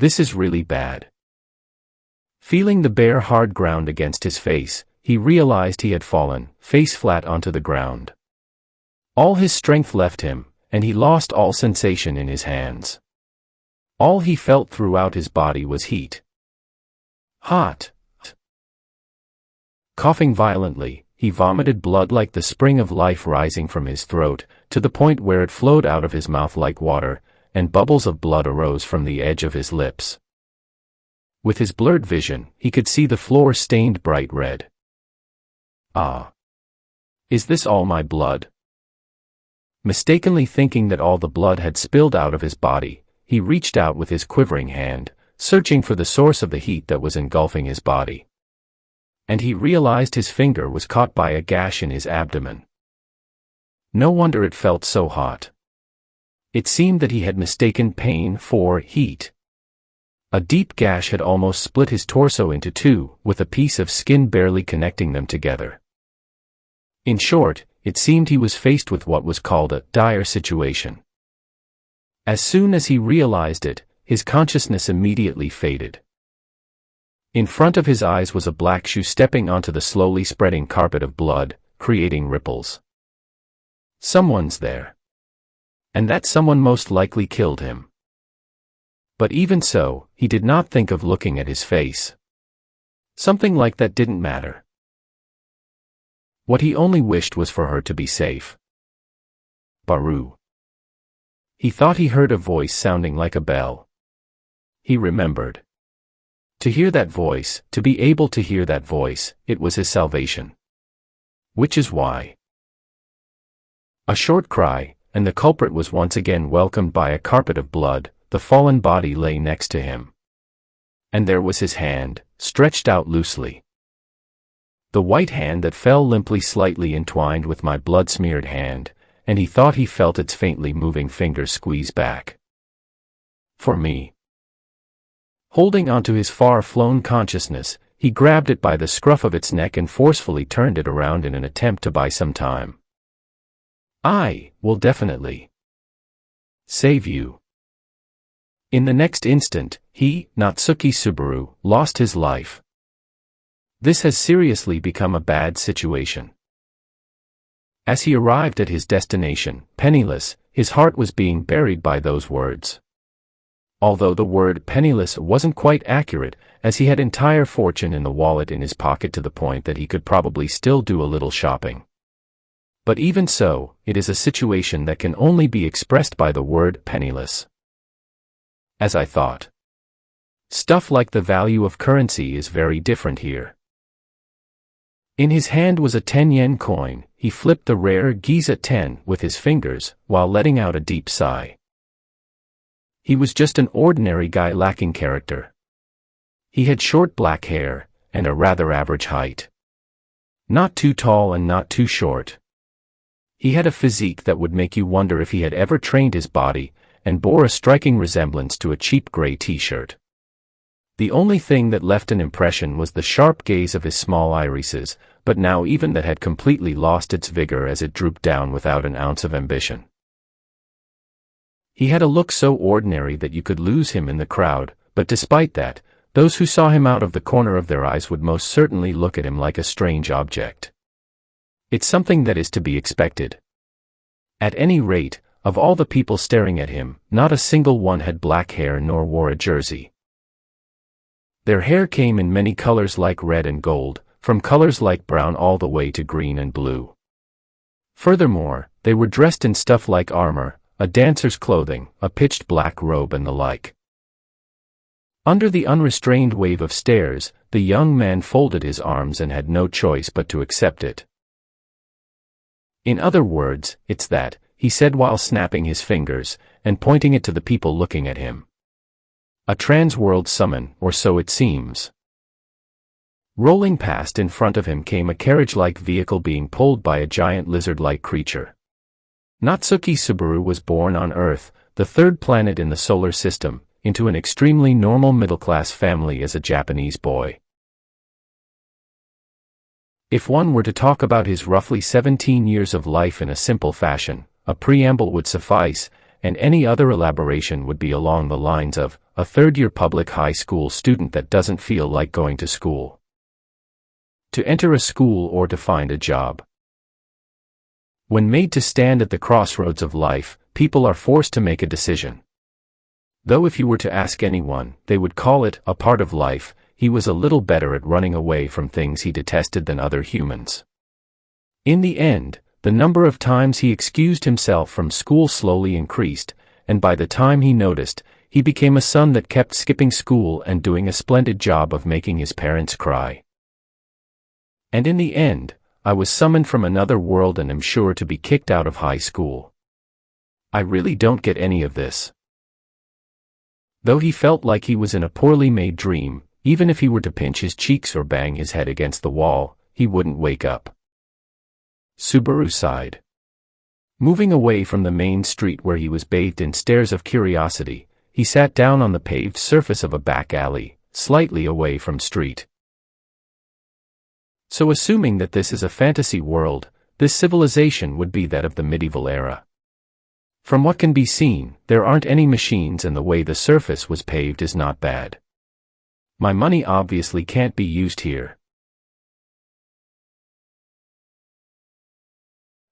This is really bad. Feeling the bare hard ground against his face, he realized he had fallen, face flat onto the ground. All his strength left him, and he lost all sensation in his hands. All he felt throughout his body was heat. Hot. Coughing violently, he vomited blood like the spring of life rising from his throat, to the point where it flowed out of his mouth like water, and bubbles of blood arose from the edge of his lips. With his blurred vision, he could see the floor stained bright red. Ah! Is this all my blood? Mistakenly thinking that all the blood had spilled out of his body, he reached out with his quivering hand, searching for the source of the heat that was engulfing his body. And he realized his finger was caught by a gash in his abdomen. No wonder it felt so hot. It seemed that he had mistaken pain for heat. A deep gash had almost split his torso into two, with a piece of skin barely connecting them together. In short, it seemed he was faced with what was called a dire situation. As soon as he realized it, his consciousness immediately faded. In front of his eyes was a black shoe stepping onto the slowly spreading carpet of blood, creating ripples. Someone's there. And that someone most likely killed him. But even so, he did not think of looking at his face. Something like that didn't matter. What he only wished was for her to be safe. Baru. He thought he heard a voice sounding like a bell. He remembered. To hear that voice, to be able to hear that voice, it was his salvation. Which is why. A short cry, and the culprit was once again welcomed by a carpet of blood. The fallen body lay next to him. And there was his hand, stretched out loosely. The white hand that fell limply slightly entwined with my blood-smeared hand, and he thought he felt its faintly moving fingers squeeze back. For me. Holding onto his far-flown consciousness, he grabbed it by the scruff of its neck and forcefully turned it around in an attempt to buy some time. I will definitely save you. In the next instant, he, Natsuki Subaru, lost his life. This has seriously become a bad situation. As he arrived at his destination, penniless, his heart was being buried by those words. Although the word penniless wasn't quite accurate, as he had entire fortune in the wallet in his pocket to the point that he could probably still do a little shopping. But even so, it is a situation that can only be expressed by the word penniless. As I thought. Stuff like the value of currency is very different here. In his hand was a 10-yen coin. He flipped the rare Giza 10 with his fingers, while letting out a deep sigh. He was just an ordinary guy lacking character. He had short black hair, and a rather average height. Not too tall and not too short. He had a physique that would make you wonder if he had ever trained his body, and bore a striking resemblance to a cheap gray t-shirt. The only thing that left an impression was the sharp gaze of his small irises, but now even that had completely lost its vigor as it drooped down without an ounce of ambition. He had a look so ordinary that you could lose him in the crowd, but despite that, those who saw him out of the corner of their eyes would most certainly look at him like a strange object. It's something that is to be expected. At any rate, of all the people staring at him, not a single one had black hair nor wore a jersey. Their hair came in many colors like red and gold, from colors like brown all the way to green and blue. Furthermore, they were dressed in stuff like armor, a dancer's clothing, a pitched black robe and the like. Under the unrestrained wave of stares, the young man folded his arms and had no choice but to accept it. In other words, it's that, he said while snapping his fingers, and pointing it to the people looking at him. A trans-world summon, or so it seems. Rolling past in front of him came a carriage-like vehicle being pulled by a giant lizard-like creature. Natsuki Subaru was born on Earth, the third planet in the solar system, into an extremely normal middle-class family as a Japanese boy. If one were to talk about his roughly 17 years of life in a simple fashion, a preamble would suffice, and any other elaboration would be along the lines of a third-year public high school student that doesn't feel like going to school. To enter a school or to find a job. When made to stand at the crossroads of life, people are forced to make a decision. Though if you were to ask anyone, they would call it a part of life, he was a little better at running away from things he detested than other humans. In the end, the number of times he excused himself from school slowly increased, and by the time he noticed, he became a son that kept skipping school and doing a splendid job of making his parents cry. And in the end, I was summoned from another world and am sure to be kicked out of high school. I really don't get any of this. Though he felt like he was in a poorly made dream, even if he were to pinch his cheeks or bang his head against the wall, he wouldn't wake up. Subaru sighed. Moving away from the main street where he was bathed in stares of curiosity, he sat down on the paved surface of a back alley, slightly away from street. So assuming that this is a fantasy world, this civilization would be that of the medieval era. From what can be seen, there aren't any machines and the way the surface was paved is not bad. My money obviously can't be used here.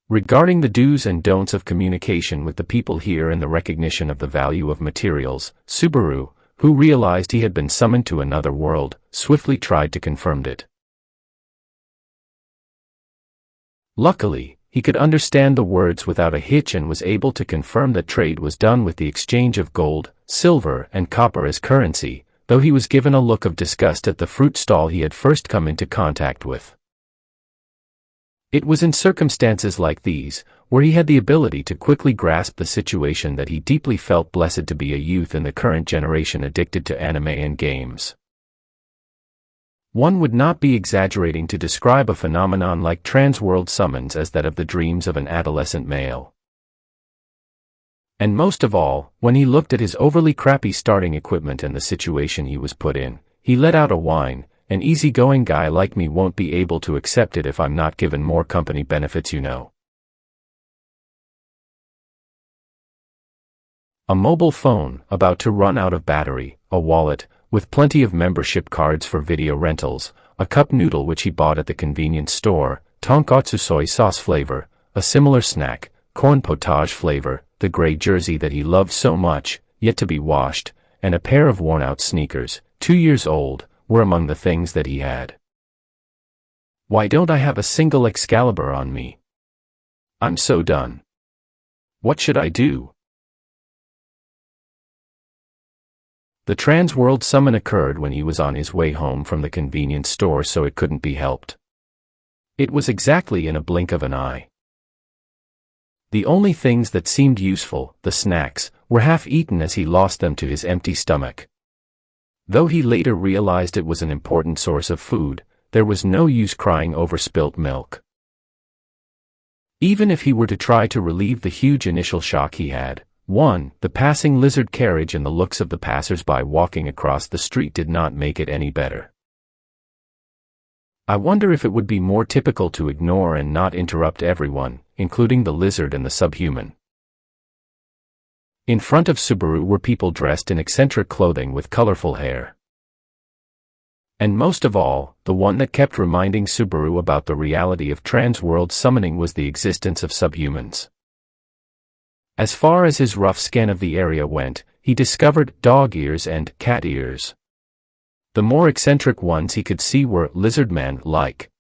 Regarding the do's and don'ts of communication with the people here and the recognition of the value of materials, Subaru, who realized he had been summoned to another world, swiftly tried to confirm it. Luckily, he could understand the words without a hitch and was able to confirm that trade was done with the exchange of gold, silver, and copper as currency, though he was given a look of disgust at the fruit stall he had first come into contact with. It was in circumstances like these, where he had the ability to quickly grasp the situation, that he deeply felt blessed to be a youth in the current generation addicted to anime and games. One would not be exaggerating to describe a phenomenon like trans-world summons as that of the dreams of an adolescent male. And most of all, when he looked at his overly crappy starting equipment and the situation he was put in, he let out a whine. An easygoing guy like me won't be able to accept it if I'm not given more company benefits, you know. A mobile phone, about to run out of battery, a wallet, with plenty of membership cards for video rentals, a cup noodle which he bought at the convenience store, tonkatsu soy sauce flavor, a similar snack, corn potage flavor, the gray jersey that he loved so much, yet to be washed, and a pair of worn-out sneakers, 2 years old, were among the things that he had. Why don't I have a single Excalibur on me? I'm so done. What should I do? The trans-world summon occurred when he was on his way home from the convenience store, so it couldn't be helped. It was exactly in a blink of an eye. The only things that seemed useful, the snacks, were half eaten as he lost them to his empty stomach. Though he later realized it was an important source of food, there was no use crying over spilt milk. Even if he were to try to relieve the huge initial shock he had, the passing lizard carriage and the looks of the passers-by walking across the street did not make it any better. I wonder if it would be more typical to ignore and not interrupt everyone, including the lizard and the subhuman. In front of Subaru were people dressed in eccentric clothing with colorful hair. And most of all, the one that kept reminding Subaru about the reality of trans-world summoning was the existence of subhumans. As far as his rough scan of the area went, he discovered dog ears and cat ears. The more eccentric ones he could see were lizardman-like.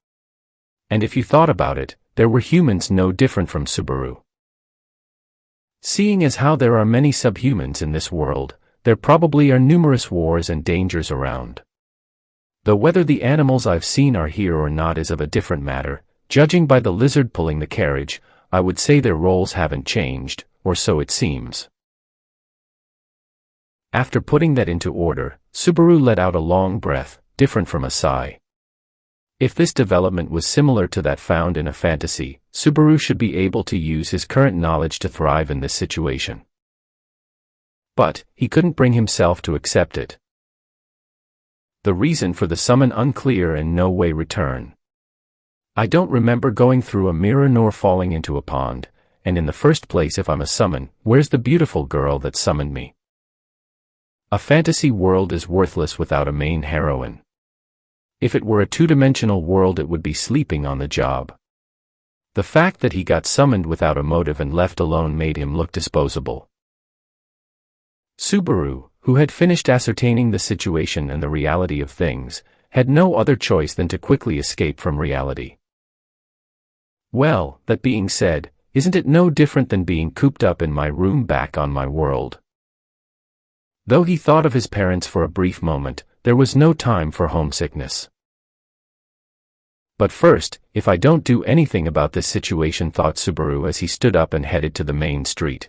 And if you thought about it, there were humans no different from Subaru. Seeing as how there are many subhumans in this world, there probably are numerous wars and dangers around. Though whether the animals I've seen are here or not is of a different matter, judging by the lizard pulling the carriage, I would say their roles haven't changed, or so it seems. After putting that into order, Subaru let out a long breath, different from a sigh. If this development was similar to that found in a fantasy, Subaru should be able to use his current knowledge to thrive in this situation. But he couldn't bring himself to accept it. The reason for the summon unclear and no way return. I don't remember going through a mirror nor falling into a pond, and in the first place, if I'm a summon, where's the beautiful girl that summoned me? A fantasy world is worthless without a main heroine. If it were a two-dimensional world, it would be sleeping on the job. The fact that he got summoned without a motive and left alone made him look disposable. Subaru, who had finished ascertaining the situation and the reality of things, had no other choice than to quickly escape from reality. Well, that being said, isn't it no different than being cooped up in my room back on my world? Though he thought of his parents for a brief moment, there was no time for homesickness. But first, if I don't do anything about this situation, thought Subaru as he stood up and headed to the main street.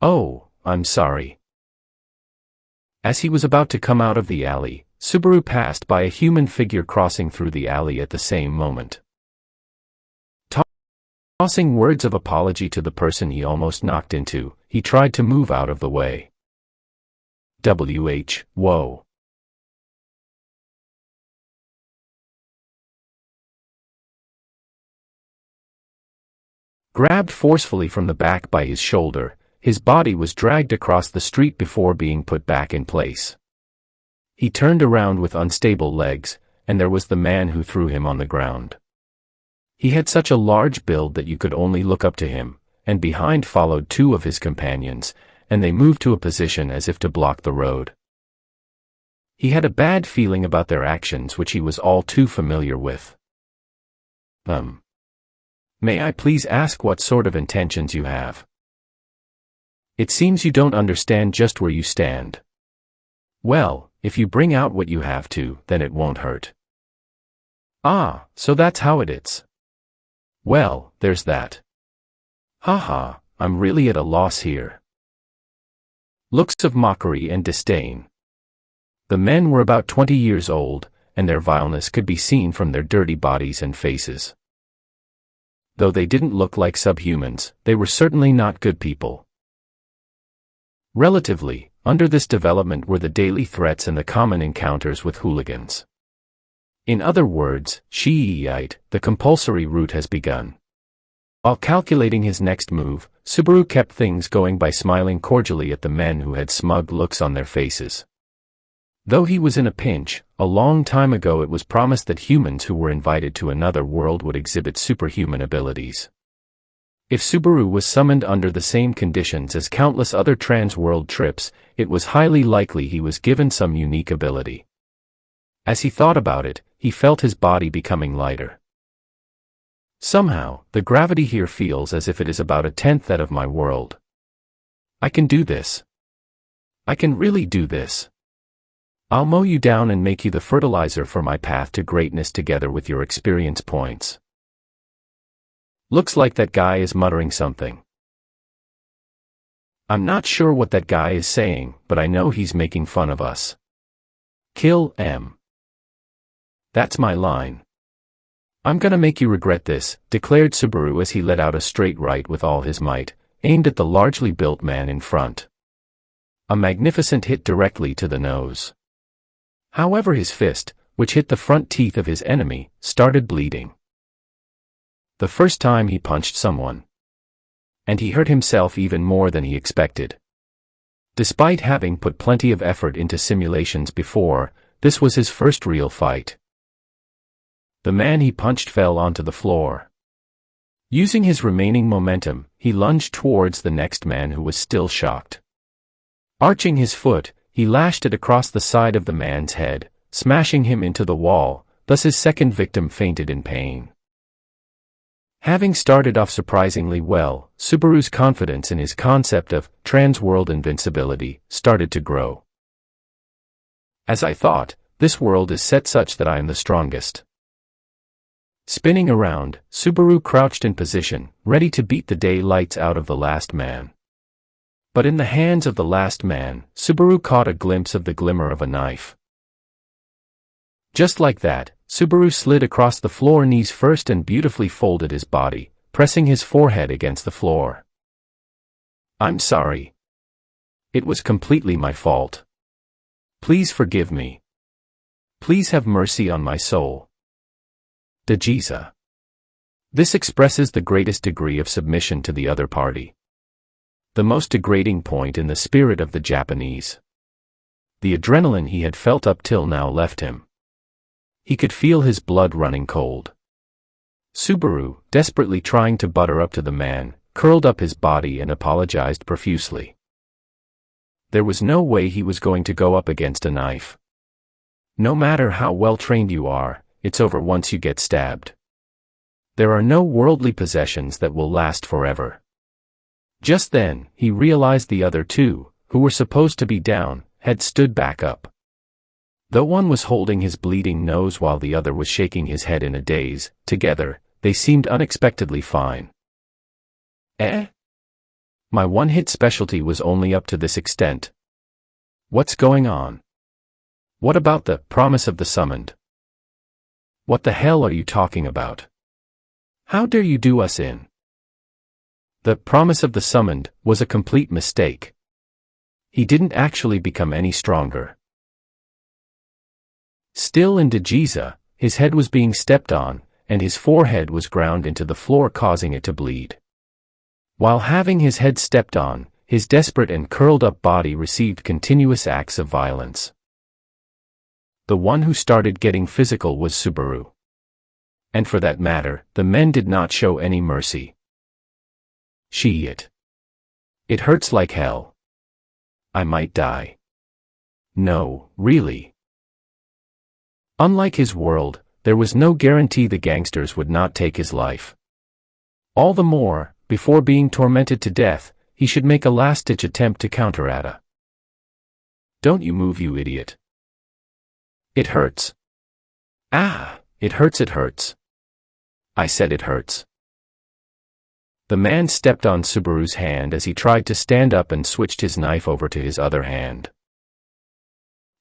Oh, I'm sorry. As he was about to come out of the alley, Subaru passed by a human figure crossing through the alley at the same moment. Tossing words of apology to the person he almost knocked into, he tried to move out of the way. Whoa. Grabbed forcefully from the back by his shoulder, his body was dragged across the street before being put back in place. He turned around with unstable legs, and there was the man who threw him on the ground. He had such a large build that you could only look up to him, and behind followed two of his companions, and they moved to a position as if to block the road. He had a bad feeling about their actions, which he was all too familiar with. May I please ask what sort of intentions you have? It seems you don't understand just where you stand. Well, if you bring out what you have to, then it won't hurt. Ah, so that's how it is. Well, there's that. Haha, I'm really at a loss here. Looks of mockery and disdain. The men were about 20 years old, and their vileness could be seen from their dirty bodies and faces. Though they didn't look like subhumans, they were certainly not good people. Relatively, under this development were the daily threats and the common encounters with hooligans. In other words, Shiite, the compulsory route has begun. While calculating his next move, Subaru kept things going by smiling cordially at the men who had smug looks on their faces. Though he was in a pinch, a long time ago it was promised that humans who were invited to another world would exhibit superhuman abilities. If Subaru was summoned under the same conditions as countless other trans-world trips, it was highly likely he was given some unique ability. As he thought about it, he felt his body becoming lighter. Somehow, the gravity here feels as if it is about 1/10 that of my world. I can do this. I can really do this. I'll mow you down and make you the fertilizer for my path to greatness together with your experience points. Looks like that guy is muttering something. I'm not sure what that guy is saying, but I know he's making fun of us. Kill M. That's my line. I'm gonna make you regret this, declared Subaru as he let out a straight right with all his might, aimed at the largely built man in front. A magnificent hit directly to the nose. However, his fist, which hit the front teeth of his enemy, started bleeding. The first time he punched someone. And he hurt himself even more than he expected. Despite having put plenty of effort into simulations before, this was his first real fight. The man he punched fell onto the floor. Using his remaining momentum, he lunged towards the next man who was still shocked. Arching his foot, he lashed it across the side of the man's head, smashing him into the wall, thus his second victim fainted in pain. Having started off surprisingly well, Subaru's confidence in his concept of trans-world invincibility started to grow. As I thought, this world is set such that I am the strongest. Spinning around, Subaru crouched in position, ready to beat the daylights out of the last man. But in the hands of the last man, Subaru caught a glimpse of the glimmer of a knife. Just like that, Subaru slid across the floor knees first and beautifully folded his body, pressing his forehead against the floor. I'm sorry. It was completely my fault. Please forgive me. Please have mercy on my soul. Dejisa. This expresses the greatest degree of submission to the other party. The most degrading point in the spirit of the Japanese. The adrenaline he had felt up till now left him. He could feel his blood running cold. Subaru, desperately trying to butter up to the man, curled up his body and apologized profusely. There was no way he was going to go up against a knife. No matter how well trained you are, it's over once you get stabbed. There are no worldly possessions that will last forever. Just then, he realized the other two, who were supposed to be down, had stood back up. Though one was holding his bleeding nose while the other was shaking his head in a daze, together, they seemed unexpectedly fine. My one-hit specialty was only up to this extent. What's going on? What about the promise of the summoned? What the hell are you talking about? How dare you do us in? The promise of the summoned was a complete mistake. He didn't actually become any stronger. Still in Dejiza, his head was being stepped on, and his forehead was ground into the floor, causing it to bleed. While having his head stepped on, his desperate and curled-up body received continuous acts of violence. The one who started getting physical was Subaru. And for that matter, the men did not show any mercy. Shit. It hurts like hell. I might die. No, really. Unlike his world, there was no guarantee the gangsters would not take his life. All the more, before being tormented to death, he should make a last-ditch attempt to counterattack. Don't you move, you idiot. It hurts. It hurts. I said it hurts. The man stepped on Subaru's hand as he tried to stand up and switched his knife over to his other hand.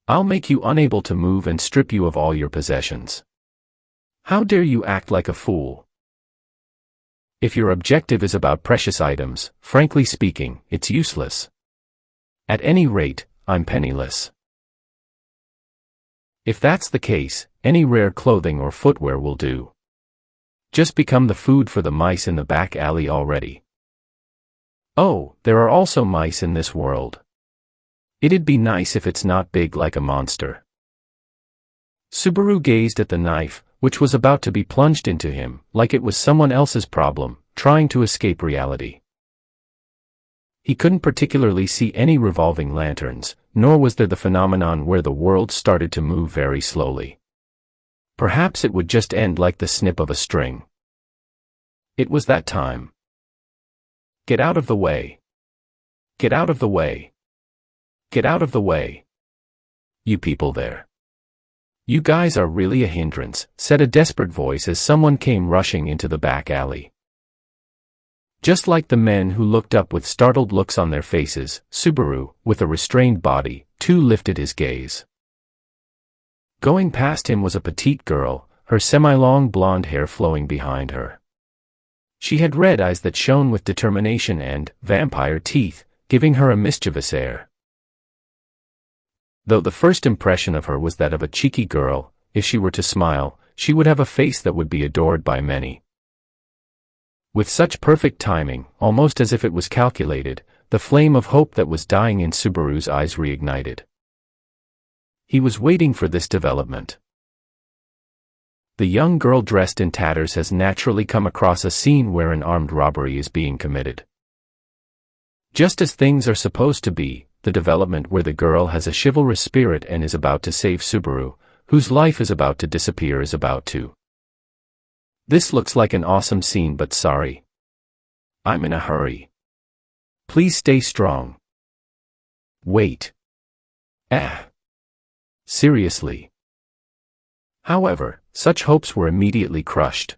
I'll make you unable to move and strip you of all your possessions. How dare you act like a fool? If your objective is about precious items, frankly speaking, it's useless. At any rate, I'm penniless. If that's the case, any rare clothing or footwear will do. Just become the food for the mice in the back alley already. Oh, there are also mice in this world. It'd be nice if it's not big like a monster. Subaru gazed at the knife, which was about to be plunged into him, like it was someone else's problem, trying to escape reality. He couldn't particularly see any revolving lanterns, nor was there the phenomenon where the world started to move very slowly. Perhaps it would just end like the snip of a string. It was that time. Get out of the way. Get out of the way. Get out of the way. You people there. You guys are really a hindrance, said a desperate voice as someone came rushing into the back alley. Just like the men who looked up with startled looks on their faces, Subaru, with a restrained body, too lifted his gaze. Going past him was a petite girl, her semi-long blonde hair flowing behind her. She had red eyes that shone with determination and vampire teeth, giving her a mischievous air. Though the first impression of her was that of a cheeky girl, if she were to smile, she would have a face that would be adored by many. With such perfect timing, almost as if it was calculated, the flame of hope that was dying in Subaru's eyes reignited. He was waiting for this development. The young girl dressed in tatters has naturally come across a scene where an armed robbery is being committed. Just as things are supposed to be, the development where the girl has a chivalrous spirit and is about to save Subaru, whose life is about to disappear, is about to. This looks like an awesome scene, but sorry. I'm in a hurry. Please stay strong. Wait. Seriously. However, such hopes were immediately crushed.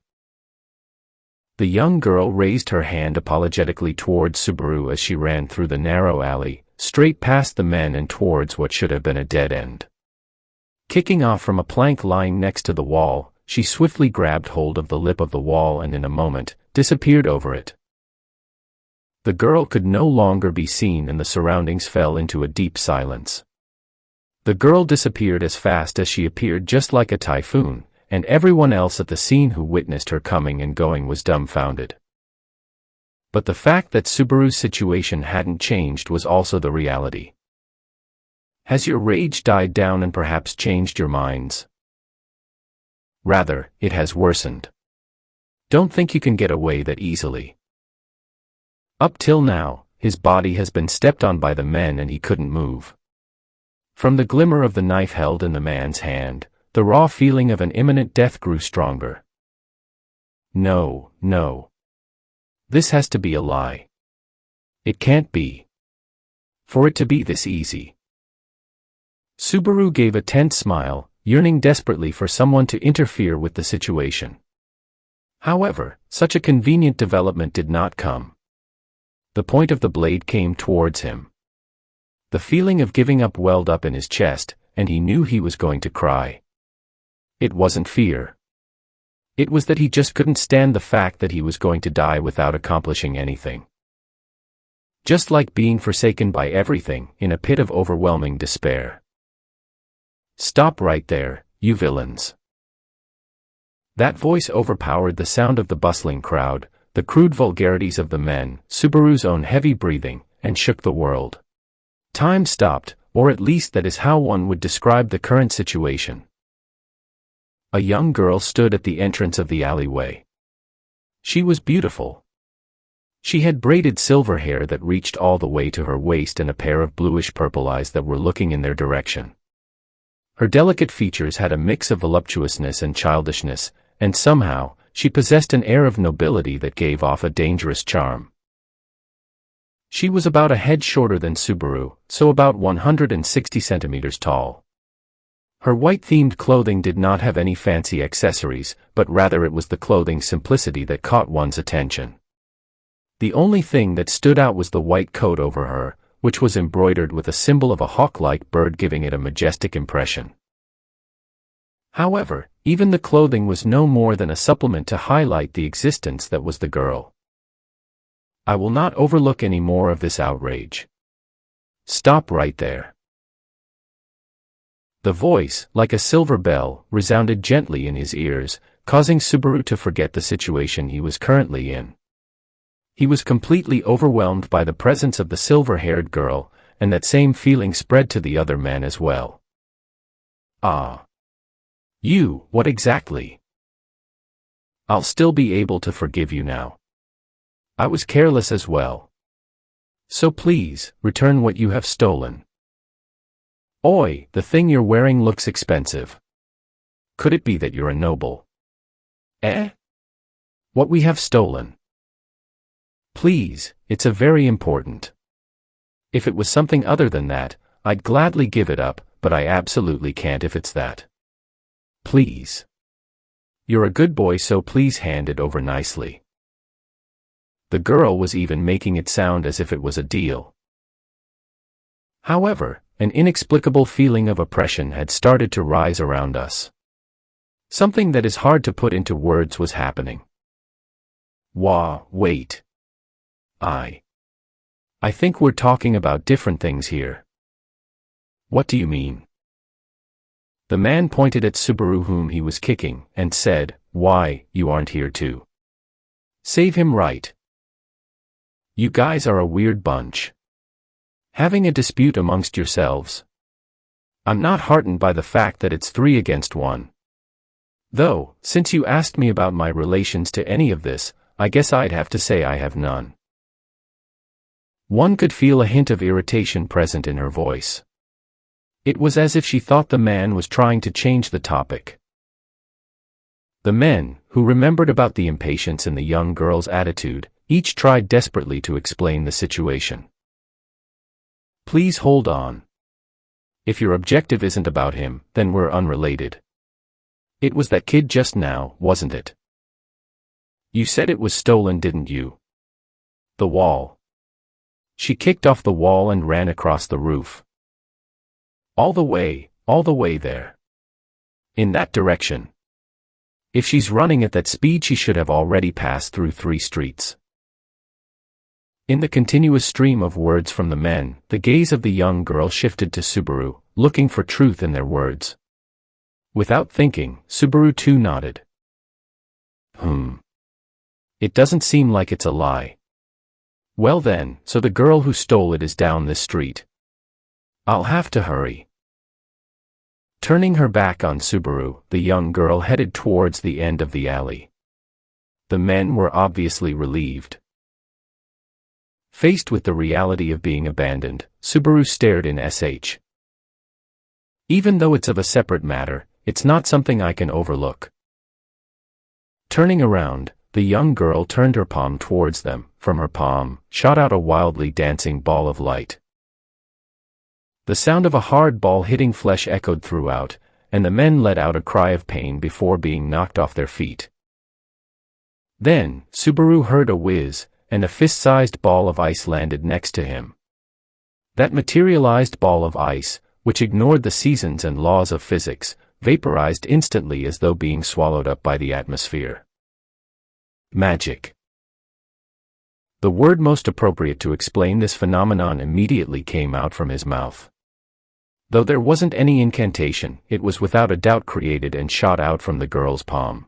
The young girl raised her hand apologetically towards Subaru as she ran through the narrow alley, straight past the men and towards what should have been a dead end. Kicking off from a plank lying next to the wall, she swiftly grabbed hold of the lip of the wall and in a moment, disappeared over it. The girl could no longer be seen and the surroundings fell into a deep silence. The girl disappeared as fast as she appeared, just like a typhoon, and everyone else at the scene who witnessed her coming and going was dumbfounded. But the fact that Subaru's situation hadn't changed was also the reality. Has your rage died down and perhaps changed your minds? Rather, it has worsened. Don't think you can get away that easily. Up till now, his body has been stepped on by the men and he couldn't move. From the glimmer of the knife held in the man's hand, the raw feeling of an imminent death grew stronger. No, no. This has to be a lie. It can't be. For it to be this easy. Subaru gave a tense smile, yearning desperately for someone to interfere with the situation. However, such a convenient development did not come. The point of the blade came towards him. The feeling of giving up welled up in his chest, and he knew he was going to cry. It wasn't fear. It was that he just couldn't stand the fact that he was going to die without accomplishing anything. Just like being forsaken by everything, in a pit of overwhelming despair. Stop right there, you villains. That voice overpowered the sound of the bustling crowd, the crude vulgarities of the men, Subaru's own heavy breathing, and shook the world. Time stopped, or at least that is how one would describe the current situation. A young girl stood at the entrance of the alleyway. She was beautiful. She had braided silver hair that reached all the way to her waist and a pair of bluish-purple eyes that were looking in their direction. Her delicate features had a mix of voluptuousness and childishness, and somehow, she possessed an air of nobility that gave off a dangerous charm. She was about a head shorter than Subaru, so about 160 centimeters tall. Her white-themed clothing did not have any fancy accessories, but rather it was the clothing's simplicity that caught one's attention. The only thing that stood out was the white coat over her, which was embroidered with a symbol of a hawk-like bird giving it a majestic impression. However, even the clothing was no more than a supplement to highlight the existence that was the girl. I will not overlook any more of this outrage. Stop right there. The voice, like a silver bell, resounded gently in his ears, causing Subaru to forget the situation he was currently in. He was completely overwhelmed by the presence of the silver-haired girl, and that same feeling spread to the other men as well. Ah. You, what exactly? I'll still be able to forgive you now. I was careless as well. So please, return what you have stolen. Oi, the thing you're wearing looks expensive. Could it be that you're a noble? Eh? What we have stolen? Please, it's a very important. If it was something other than that, I'd gladly give it up, but I absolutely can't if it's that. Please. You're a good boy, so please hand it over nicely. The girl was even making it sound as if it was a deal. However, an inexplicable feeling of oppression had started to rise around us. Something that is hard to put into words was happening. Wait. I think we're talking about different things here. What do you mean? The man pointed at Subaru whom he was kicking, and said, Why, you aren't here to save him, right? You guys are a weird bunch. Having a dispute amongst yourselves. I'm not heartened by the fact that it's 3 against 1. Though, since you asked me about my relations to any of this, I guess I'd have to say I have none. One could feel a hint of irritation present in her voice. It was as if she thought the man was trying to change the topic. The men, who remembered about the impatience in the young girl's attitude, each tried desperately to explain the situation. Please hold on. If your objective isn't about him, then we're unrelated. It was that kid just now, wasn't it? You said it was stolen, didn't you? The wall. She kicked off the wall and ran across the roof. All the way there. In that direction. If she's running at that speed, she should have already passed through 3 streets. In the continuous stream of words from the men, the gaze of the young girl shifted to Subaru, looking for truth in their words. Without thinking, Subaru too nodded. It doesn't seem like it's a lie. Well then, so the girl who stole it is down this street. I'll have to hurry. Turning her back on Subaru, the young girl headed towards the end of the alley. The men were obviously relieved. Faced with the reality of being abandoned, Subaru stared in sh. Even though it's of a separate matter, it's not something I can overlook. Turning around, the young girl turned her palm towards them. From her palm shot out a wildly dancing ball of light. The sound of a hard ball hitting flesh echoed throughout, and the men let out a cry of pain before being knocked off their feet. Then, Subaru heard a whiz, and a fist-sized ball of ice landed next to him. That materialized ball of ice, which ignored the seasons and laws of physics, vaporized instantly as though being swallowed up by the atmosphere. Magic. The word most appropriate to explain this phenomenon immediately came out from his mouth. Though there wasn't any incantation, it was without a doubt created and shot out from the girl's palm.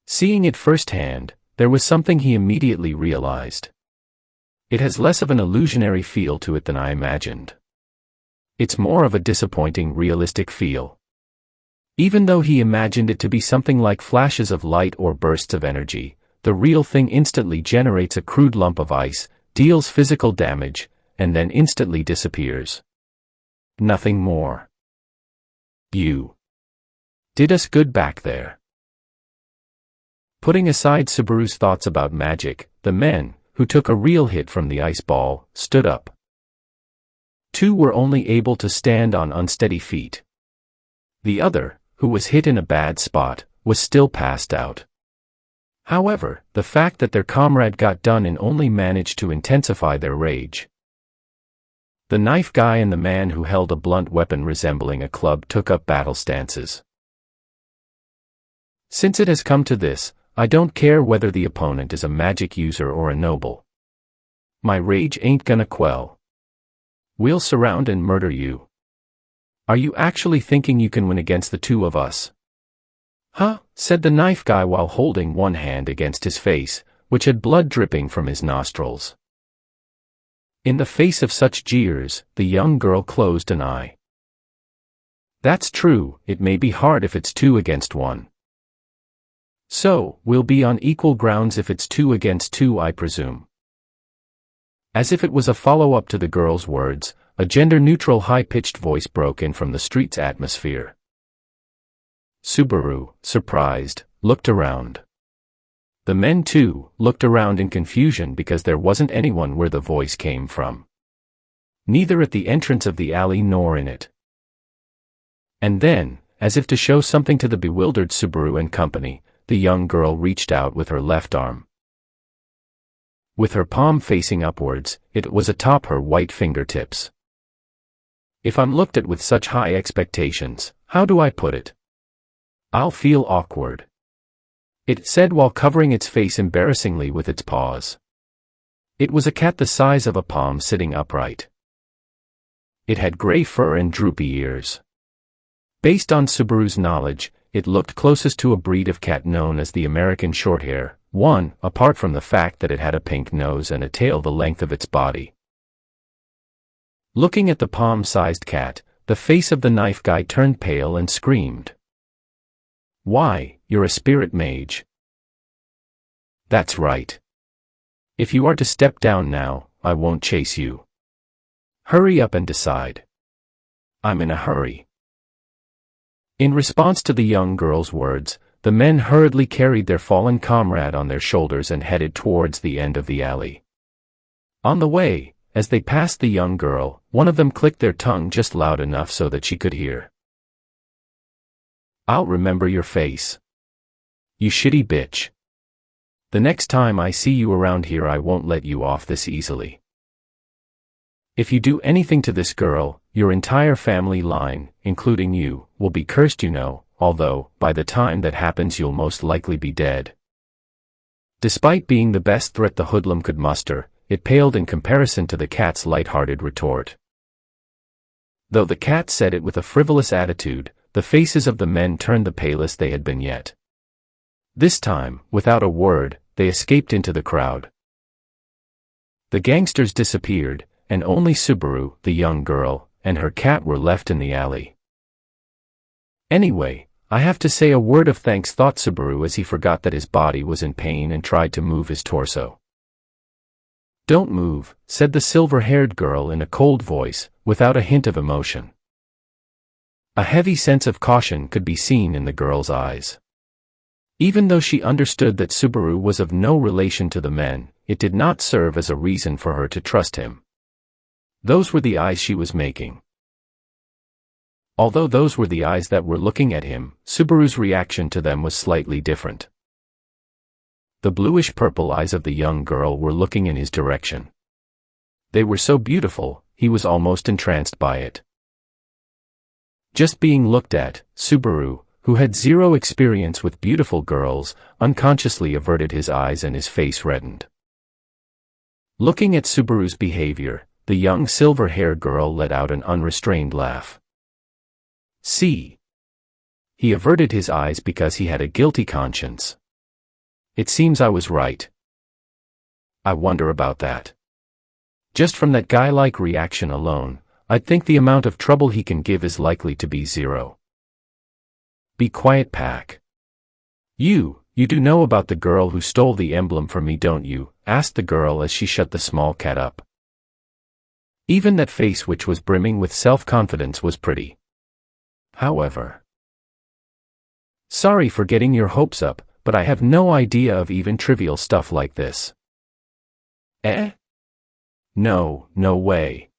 Seeing it firsthand, there was something he immediately realized. It has less of an illusionary feel to it than I imagined. It's more of a disappointing realistic feel. Even though he imagined it to be something like flashes of light or bursts of energy, the real thing instantly generates a crude lump of ice, deals physical damage, and then instantly disappears. Nothing more. You did us good back there. Putting aside Subaru's thoughts about magic, the men, who took a real hit from the ice ball, stood up. Two were only able to stand on unsteady feet. The other, who was hit in a bad spot, was still passed out. However, the fact that their comrade got done in only managed to intensify their rage. The knife guy and the man who held a blunt weapon resembling a club took up battle stances. Since it has come to this, I don't care whether the opponent is a magic user or a noble. My rage ain't gonna quell. We'll surround and murder you. Are you actually thinking you can win against the two of us? Huh, said the knife guy while holding one hand against his face, which had blood dripping from his nostrils. In the face of such jeers, the young girl closed an eye. That's true, it may be hard if it's 2 against 1. So, we'll be on equal grounds if it's 2 against 2, I presume. As if it was a follow-up to the girl's words, a gender-neutral high-pitched voice broke in from the street's atmosphere. Subaru, surprised, looked around. The men too looked around in confusion because there wasn't anyone where the voice came from. Neither at the entrance of the alley nor in it. And then, as if to show something to the bewildered Subaru and company, the young girl reached out with her left arm. With her palm facing upwards, it was atop her white fingertips. If I'm looked at with such high expectations, how do I put it? I'll feel awkward. It said while covering its face embarrassingly with its paws. It was a cat the size of a palm sitting upright. It had gray fur and droopy ears. Based on Subaru's knowledge, it looked closest to a breed of cat known as the American Shorthair, one, apart from the fact that it had a pink nose and a tail the length of its body. Looking at the palm-sized cat, the face of the knife guy turned pale and screamed. Why, you're a spirit mage. That's right. If you are to step down now, I won't chase you. Hurry up and decide. I'm in a hurry. In response to the young girl's words, the men hurriedly carried their fallen comrade on their shoulders and headed towards the end of the alley. On the way, as they passed the young girl, one of them clicked their tongue just loud enough so that she could hear. I'll remember your face. You shitty bitch. The next time I see you around here I won't let you off this easily. If you do anything to this girl, your entire family line, including you, will be cursed, you know, although, by the time that happens you'll most likely be dead. Despite being the best threat the hoodlum could muster, it paled in comparison to the cat's light-hearted retort. Though the cat said it with a frivolous attitude, the faces of the men turned the palest they had been yet. This time, without a word, they escaped into the crowd. The gangsters disappeared, and only Subaru, the young girl, and her cat were left in the alley. Anyway, I have to say a word of thanks, thought Subaru as he forgot that his body was in pain and tried to move his torso. Don't move, said the silver-haired girl in a cold voice, without a hint of emotion. A heavy sense of caution could be seen in the girl's eyes. Even though she understood that Subaru was of no relation to the men, it did not serve as a reason for her to trust him. Those were the eyes she was making. Although those were the eyes that were looking at him, Subaru's reaction to them was slightly different. The bluish-purple eyes of the young girl were looking in his direction. They were so beautiful, he was almost entranced by it. Just being looked at, Subaru, who had zero experience with beautiful girls, unconsciously averted his eyes and his face reddened. Looking at Subaru's behavior, the young silver-haired girl let out an unrestrained laugh. See? He averted his eyes because he had a guilty conscience. It seems I was right. I wonder about that. Just from that guy-like reaction alone, I'd think the amount of trouble he can give is likely to be zero. Be quiet, Pack. You do know about the girl who stole the emblem from me, don't you? Asked the girl as she shut the small cat up. Even that face, which was brimming with self-confidence, was pretty. However, sorry for getting your hopes up, but I have no idea of even trivial stuff like this. Eh? No way.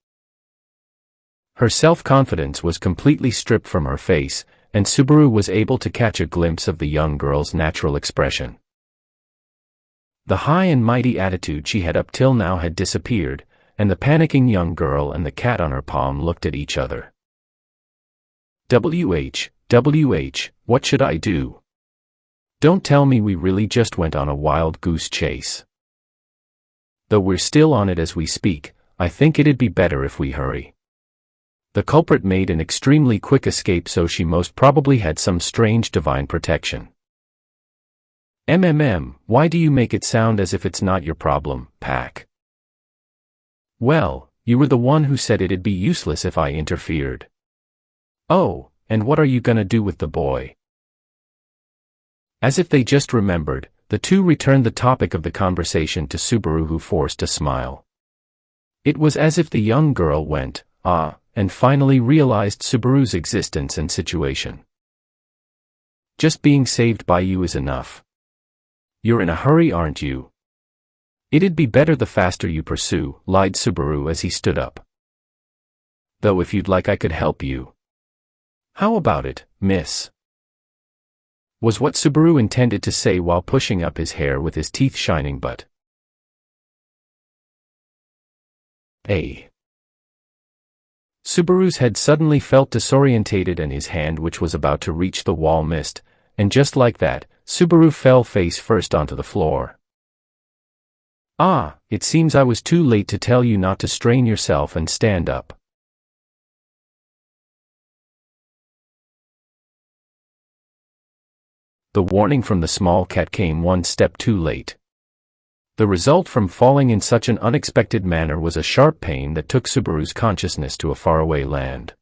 Her self-confidence was completely stripped from her face, and Subaru was able to catch a glimpse of the young girl's natural expression. The high and mighty attitude she had up till now had disappeared, and the panicking young girl and the cat on her palm looked at each other. WH, what should I do? Don't tell me we really just went on a wild goose chase. Though we're still on it as we speak, I think it'd be better if we hurry. The culprit made an extremely quick escape, so she most probably had some strange divine protection. Why do you make it sound as if it's not your problem, Pack? Well, you were the one who said it'd be useless if I interfered. Oh, and what are you gonna do with the boy? As if they just remembered, the two returned the topic of the conversation to Subaru, who forced a smile. It was as if the young girl went, ah, and finally realized Subaru's existence and situation. Just being saved by you is enough. You're in a hurry, aren't you? It'd be better the faster you pursue, lied Subaru as he stood up. Though if you'd like I could help you. How about it, miss? Was what Subaru intended to say while pushing up his hair with his teeth shining, but Subaru's head suddenly felt disorientated and his hand, which was about to reach the wall, missed, and just like that, Subaru fell face first onto the floor. Ah, it seems I was too late to tell you not to strain yourself and stand up. The warning from the small cat came one step too late. The result from falling in such an unexpected manner was a sharp pain that took Subaru's consciousness to a faraway land.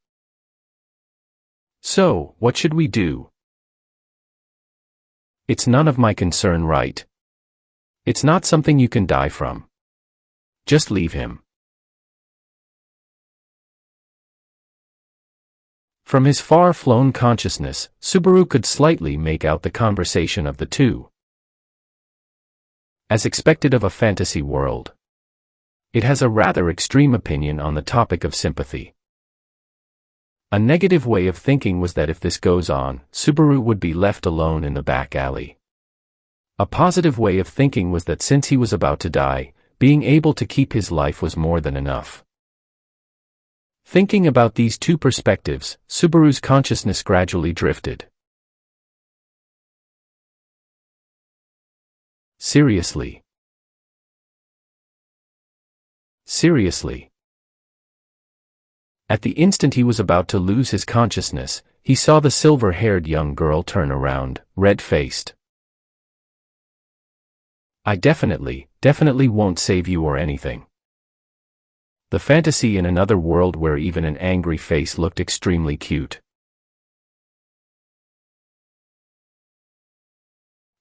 So, what should we do? It's none of my concern, right? It's not something you can die from. Just leave him. From his far-flown consciousness, Subaru could slightly make out the conversation of the two. As expected of a fantasy world, it has a rather extreme opinion on the topic of sympathy. A negative way of thinking was that if this goes on, Subaru would be left alone in the back alley. A positive way of thinking was that since he was about to die, being able to keep his life was more than enough. Thinking about these two perspectives, Subaru's consciousness gradually drifted. Seriously. At the instant he was about to lose his consciousness, he saw the silver-haired young girl turn around, red-faced. I definitely won't save you or anything. The fantasy in another world where even an angry face looked extremely cute.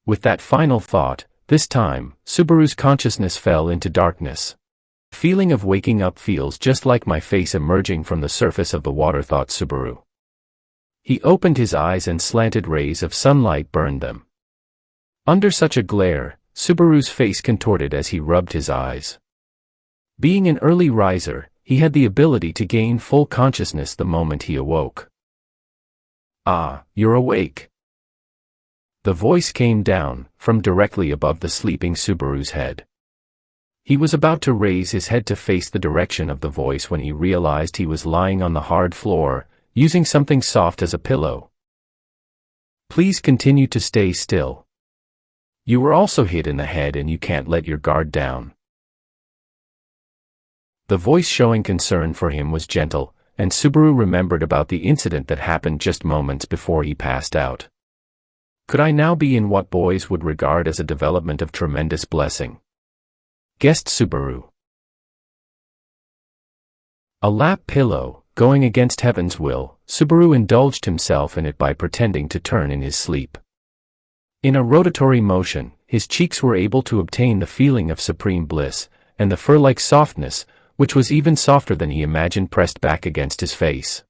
With that final thought, this time, Subaru's consciousness fell into darkness. The feeling of waking up feels just like my face emerging from the surface of the water, thought Subaru. He opened his eyes and slanted rays of sunlight burned them. Under such a glare, Subaru's face contorted as he rubbed his eyes. Being an early riser, he had the ability to gain full consciousness the moment he awoke. Ah, you're awake. The voice came down, from directly above the sleeping Subaru's head. He was about to raise his head to face the direction of the voice when he realized he was lying on the hard floor, using something soft as a pillow. Please continue to stay still. You were also hit in the head and you can't let your guard down. The voice showing concern for him was gentle, and Subaru remembered about the incident that happened just moments before he passed out. Could I now be in what boys would regard as a development of tremendous blessing? Guessed Subaru. A lap pillow, going against heaven's will, Subaru indulged himself in it by pretending to turn in his sleep. In a rotatory motion, his cheeks were able to obtain the feeling of supreme bliss, and the fur-like softness, which was even softer than he imagined, pressed back against his face.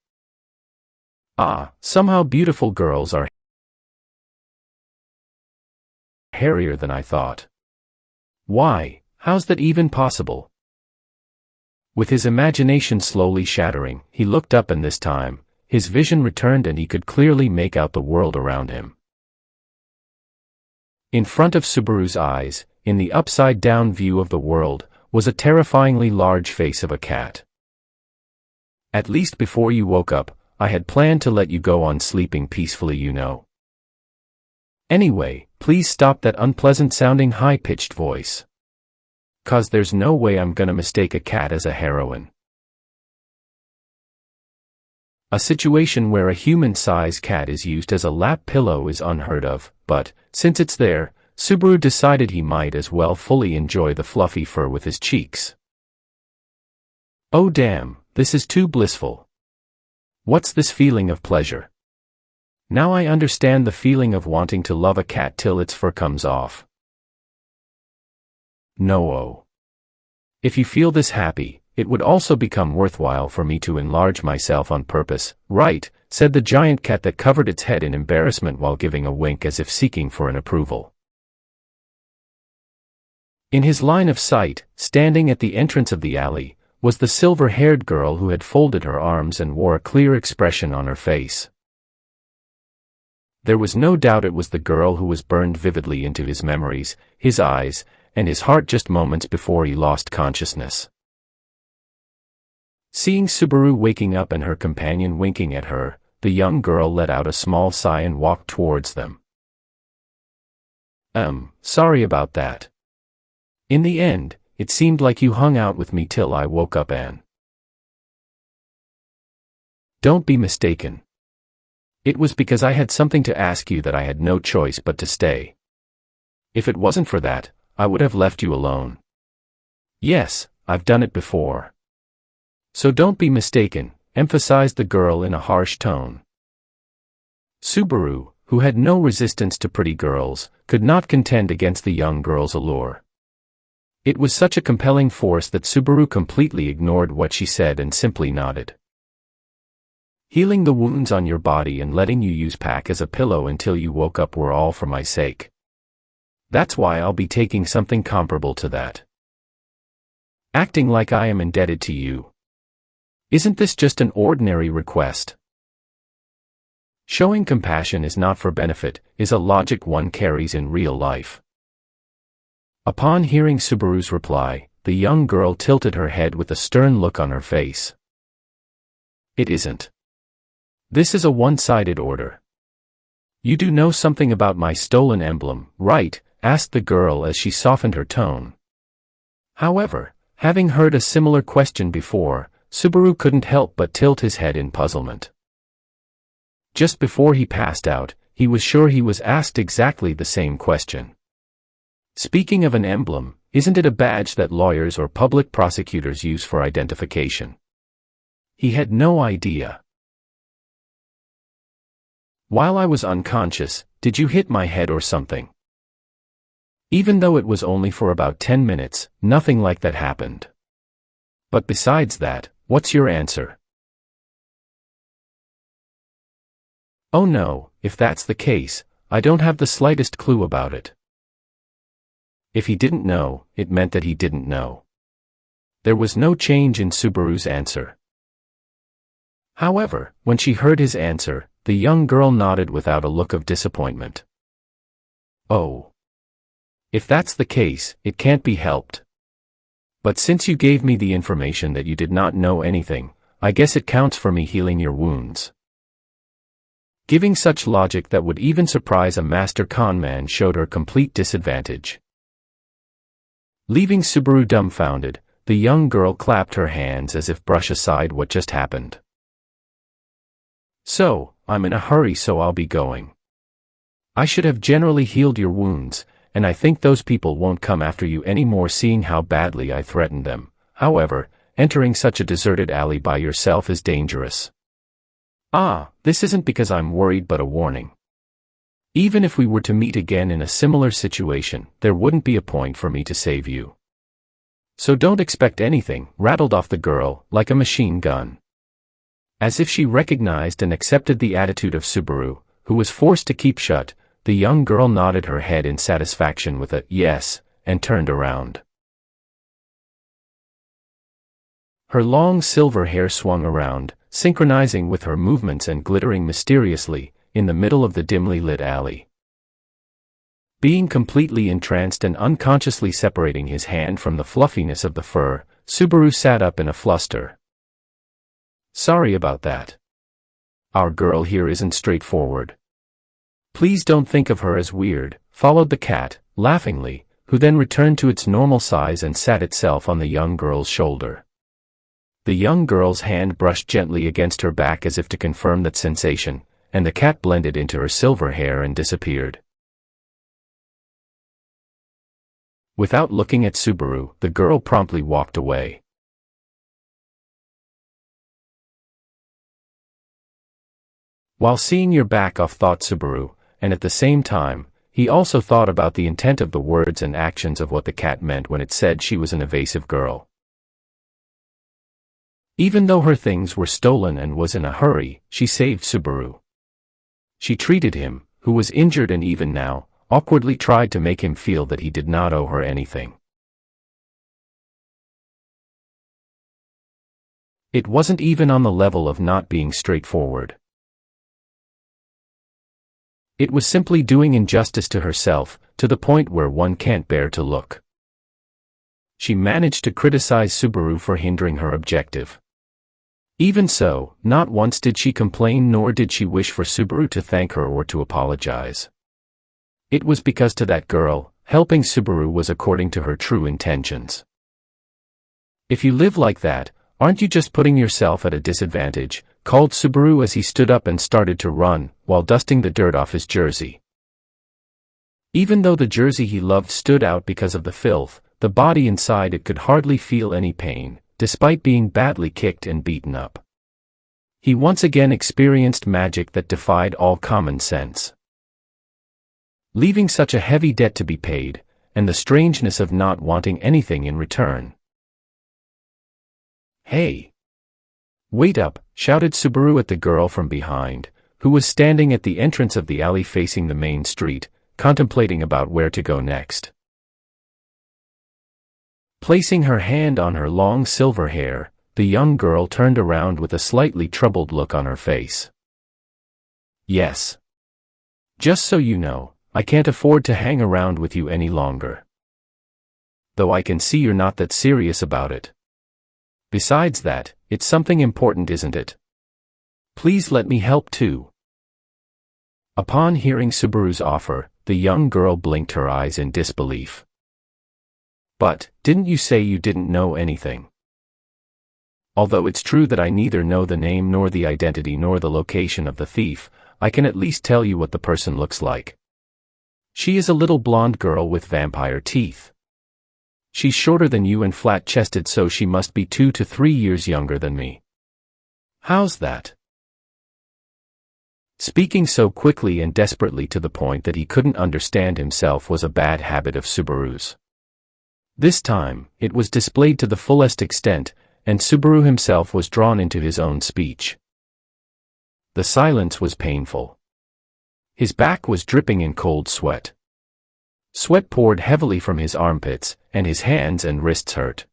Ah, somehow beautiful girls are hairier than I thought. Why, how's that even possible? With his imagination slowly shattering, he looked up, and this time, his vision returned and he could clearly make out the world around him. In front of Subaru's eyes, in the upside-down view of the world, was a terrifyingly large face of a cat. At least before you woke up, I had planned to let you go on sleeping peacefully, you know. Anyway, please stop that unpleasant-sounding high-pitched voice. 'Cause there's no way I'm gonna mistake a cat as a heroine. A situation where a human-sized cat is used as a lap pillow is unheard of, but, since it's there, Subaru decided he might as well fully enjoy the fluffy fur with his cheeks. Oh damn, this is too blissful. What's this feeling of pleasure? Now I understand the feeling of wanting to love a cat till its fur comes off. No. If you feel this happy, it would also become worthwhile for me to enlarge myself on purpose, right? Said the giant cat that covered its head in embarrassment while giving a wink as if seeking for an approval. In his line of sight, standing at the entrance of the alley, was the silver-haired girl who had folded her arms and wore a clear expression on her face. There was no doubt it was the girl who was burned vividly into his memories, his eyes, and his heart just moments before he lost consciousness. Seeing Subaru waking up and her companion winking at her, the young girl let out a small sigh and walked towards them. Sorry about that. In the end, it seemed like you hung out with me till I woke up, Anne. Don't be mistaken. It was because I had something to ask you that I had no choice but to stay. If it wasn't for that, I would have left you alone. Yes, I've done it before. So don't be mistaken, emphasized the girl in a harsh tone. Subaru, who had no resistance to pretty girls, could not contend against the young girl's allure. It was such a compelling force that Subaru completely ignored what she said and simply nodded. Healing the wounds on your body and letting you use pack as a pillow until you woke up were all for my sake. That's why I'll be taking something comparable to that. Acting like I am indebted to you. Isn't this just an ordinary request? Showing compassion is not for benefit, is a logic one carries in real life. Upon hearing Subaru's reply, the young girl tilted her head with a stern look on her face. It isn't. This is a one-sided order. You do know something about my stolen emblem, right? Asked the girl as she softened her tone. However, having heard a similar question before, Subaru couldn't help but tilt his head in puzzlement. Just before he passed out, he was sure he was asked exactly the same question. Speaking of an emblem, isn't it a badge that lawyers or public prosecutors use for identification? He had no idea. While I was unconscious, did you hit my head or something? Even though it was only for about 10 minutes, nothing like that happened. But besides that, what's your answer? Oh no, if that's the case, I don't have the slightest clue about it. If he didn't know, it meant that he didn't know. There was no change in Subaru's answer. However, when she heard his answer, the young girl nodded without a look of disappointment. Oh. If that's the case, it can't be helped. But since you gave me the information that you did not know anything, I guess it counts for me healing your wounds. Giving such logic that would even surprise a master con man showed her complete disadvantage. Leaving Subaru dumbfounded, the young girl clapped her hands as if brush aside what just happened. So, I'm in a hurry, so I'll be going. I should have generally healed your wounds, and I think those people won't come after you anymore, seeing how badly I threatened them. However, entering such a deserted alley by yourself is dangerous. Ah, this isn't because I'm worried, but a warning. Even if we were to meet again in a similar situation, there wouldn't be a point for me to save you. So don't expect anything, rattled off the girl, like a machine gun. As if she recognized and accepted the attitude of Subaru, who was forced to keep shut, the young girl nodded her head in satisfaction with a yes, and turned around. Her long silver hair swung around, synchronizing with her movements and glittering mysteriously, in the middle of the dimly lit alley. Being completely entranced and unconsciously separating his hand from the fluffiness of the fur, Subaru sat up in a fluster. Sorry about that. Our girl here isn't straightforward. Please don't think of her as weird, followed the cat, laughingly, who then returned to its normal size and sat itself on the young girl's shoulder. The young girl's hand brushed gently against her back as if to confirm that sensation, and the cat blended into her silver hair and disappeared. Without looking at Subaru, the girl promptly walked away. While seeing your back off, thought Subaru, and at the same time, he also thought about the intent of the words and actions of what the cat meant when it said she was an evasive girl. Even though her things were stolen and was in a hurry, she saved Subaru. She treated him, who was injured and even now, awkwardly tried to make him feel that he did not owe her anything. It wasn't even on the level of not being straightforward. It was simply doing injustice to herself, to the point where one can't bear to look. She managed to criticize Subaru for hindering her objective. Even so, not once did she complain, nor did she wish for Subaru to thank her or to apologize. It was because to that girl, helping Subaru was according to her true intentions. If you live like that, aren't you just putting yourself at a disadvantage? Called Subaru as he stood up and started to run, while dusting the dirt off his jersey. Even though the jersey he loved stood out because of the filth, the body inside it could hardly feel any pain, despite being badly kicked and beaten up. He once again experienced magic that defied all common sense. Leaving such a heavy debt to be paid, and the strangeness of not wanting anything in return. Hey! Wait up, shouted Subaru at the girl from behind, who was standing at the entrance of the alley facing the main street, contemplating about where to go next. Placing her hand on her long silver hair, the young girl turned around with a slightly troubled look on her face. Yes. Just so you know, I can't afford to hang around with you any longer. Though I can see you're not that serious about it. Besides that, it's something important, isn't it? Please let me help too. Upon hearing Subaru's offer, the young girl blinked her eyes in disbelief. But, didn't you say you didn't know anything? Although it's true that I neither know the name nor the identity nor the location of the thief, I can at least tell you what the person looks like. She is a little blonde girl with vampire teeth. She's shorter than you and flat-chested, so she must be 2 to 3 years younger than me. How's that? Speaking so quickly and desperately to the point that he couldn't understand himself was a bad habit of Subaru's. This time, it was displayed to the fullest extent, and Subaru himself was drawn into his own speech. The silence was painful. His back was dripping in cold sweat. Sweat poured heavily from his armpits, and his hands and wrists hurt.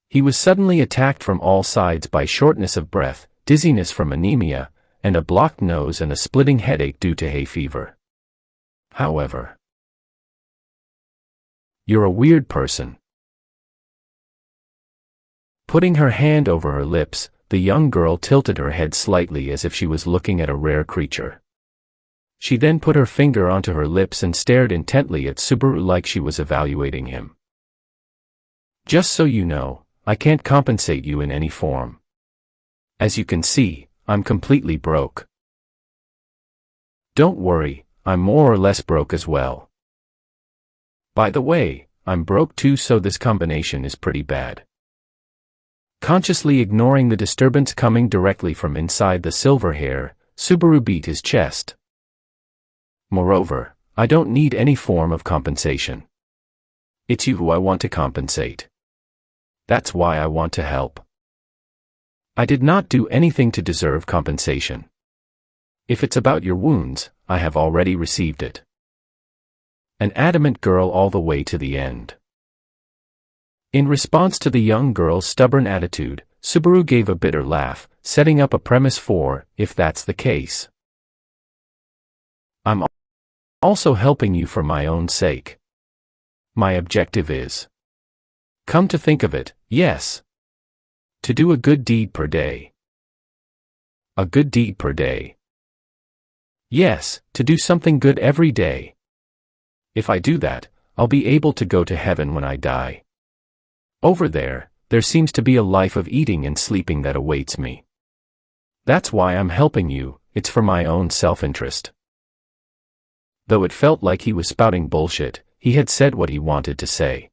He was suddenly attacked from all sides by shortness of breath, dizziness from anemia, and a blocked nose and a splitting headache due to hay fever. However, "You're a weird person." Putting her hand over her lips, the young girl tilted her head slightly as if she was looking at a rare creature. She then put her finger onto her lips and stared intently at Subaru like she was evaluating him. "Just so you know, I can't compensate you in any form. As you can see, I'm completely broke." "Don't worry, I'm more or less broke as well. By the way, I'm broke too, so this combination is pretty bad." Consciously ignoring the disturbance coming directly from inside the silver hair, Subaru beat his chest. "Moreover, I don't need any form of compensation. It's you who I want to compensate. That's why I want to help. I did not do anything to deserve compensation. If it's about your wounds, I have already received it." An adamant girl all the way to the end. In response to the young girl's stubborn attitude, Subaru gave a bitter laugh, setting up a premise for, if that's the case. "I'm also helping you for my own sake. My objective is, come to think of it, yes, to do a good deed per day." "A good deed per day?" "Yes, to do something good every day. If I do that, I'll be able to go to heaven when I die. Over there seems to be a life of eating and sleeping that awaits me. That's why I'm helping you, it's for my own self-interest." Though it felt like he was spouting bullshit, he had said what he wanted to say.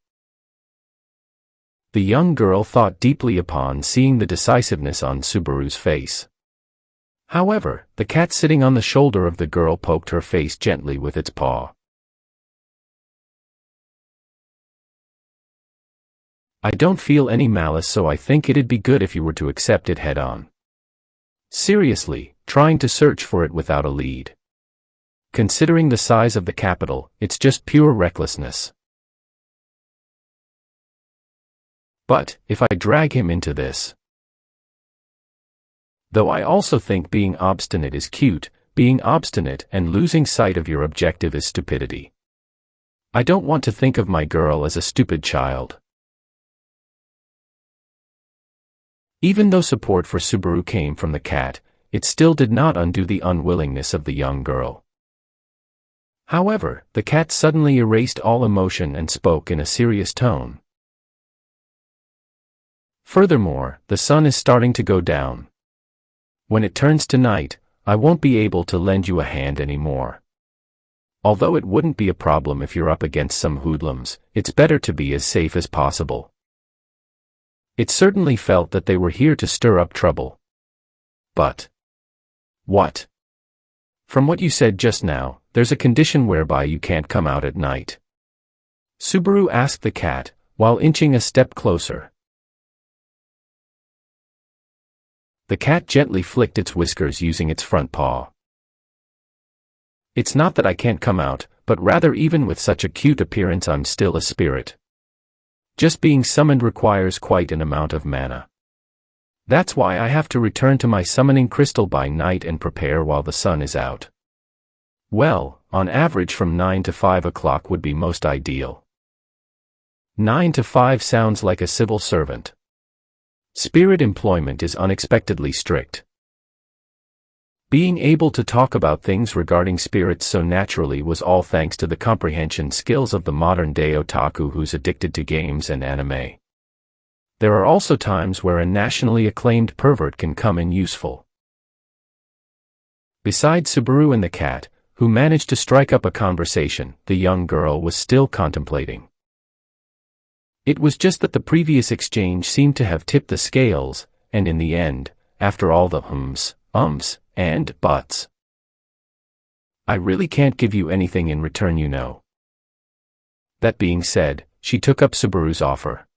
The young girl thought deeply upon seeing the decisiveness on Subaru's face. However, the cat sitting on the shoulder of the girl poked her face gently with its paw. "I don't feel any malice, so I think it'd be good if you were to accept it head-on. Seriously, trying to search for it without a lead. Considering the size of the capital, it's just pure recklessness. But, if I drag him into this. Though I also think being obstinate is cute, being obstinate and losing sight of your objective is stupidity. I don't want to think of my girl as a stupid child." Even though support for Subaru came from the cat, it still did not undo the unwillingness of the young girl. However, the cat suddenly erased all emotion and spoke in a serious tone. "Furthermore, the sun is starting to go down. When it turns to night, I won't be able to lend you a hand anymore. Although it wouldn't be a problem if you're up against some hoodlums, it's better to be as safe as possible." It certainly felt that they were here to stir up trouble. "But what? From what you said just now, there's a condition whereby you can't come out at night?" Subaru asked the cat, while inching a step closer. The cat gently flicked its whiskers using its front paw. "It's not that I can't come out, but rather even with such a cute appearance I'm still a spirit. Just being summoned requires quite an amount of mana. That's why I have to return to my summoning crystal by night and prepare while the sun is out. Well, on average from 9 to 5 o'clock would be most ideal." 9 to 5 sounds like a civil servant. Spirit employment is unexpectedly strict. Being able to talk about things regarding spirits so naturally was all thanks to the comprehension skills of the modern-day otaku who's addicted to games and anime. there are also times where a nationally acclaimed pervert can come in useful. Besides Subaru and the cat, who managed to strike up a conversation, the young girl was still contemplating. It was just that the previous exchange seemed to have tipped the scales, and in the end, after all the ums, and buts, I really can't give you anything in return, you know. That being said, she took up Subaru's offer.